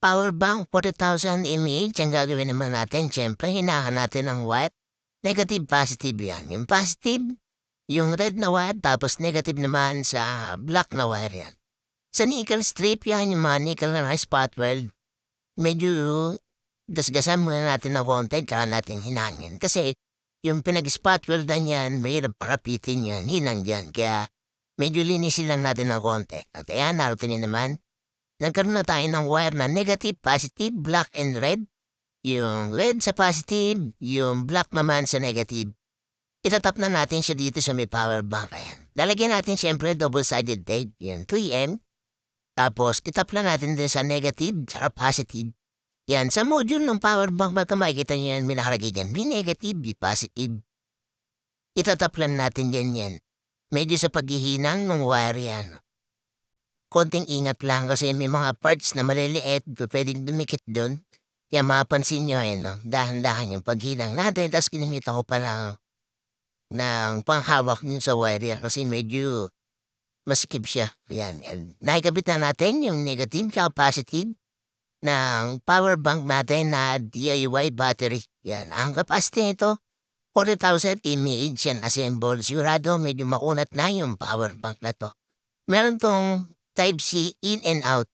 Power bank 40,000 mAh ang gagawin naman natin siyempre hinahan natin ang wire. Negative, positive yan. Yung positive, yung red na wire tapos negative naman sa black na wire yan. Sa nickel strip yan, yung mga nickel na spot weld, medyo gasgasan muna natin ng konti tsaka natin hinangin. Kasi yung pinag-spot weld na yan, mahirap parapitin yan, hinang yan. Kaya medyo linisin lang natin ng konti. At ayan, narutin naman. Nagkaroon na tayo ng wire na negative, positive, black, and red. Yung red sa positive, yung black naman sa negative. Itatap na natin siya dito sa may power bank. Ayan. Lalagyan natin siyempre double-sided tape, yung 3M. Tapos itap na natin din sa negative at positive. Yan, sa module ng power bank, baka makikita niyo yan, may nakalagay dyan. May negative, may positive. Itatap lang natin yan. Medyo sa paghihinang ng wire yan. Konting ingat lang kasi may mga parts na maliliit pwedeng dumikit doon. Kaya mapansin nyo no? Dahan-dahan yung paghinang natin. Tapos kinamita ko pa lang ng panghawak nyo sa wire yan kasi medyo masikip siya. Yan. Nakikabit na natin yung negative at positive ng power bank natin na DIY battery. Yan. Ang capacity nito, 40,000 mAh yan assemble. Sigurado medyo makunat na yung power bank na to. Meron tong Type C in and out.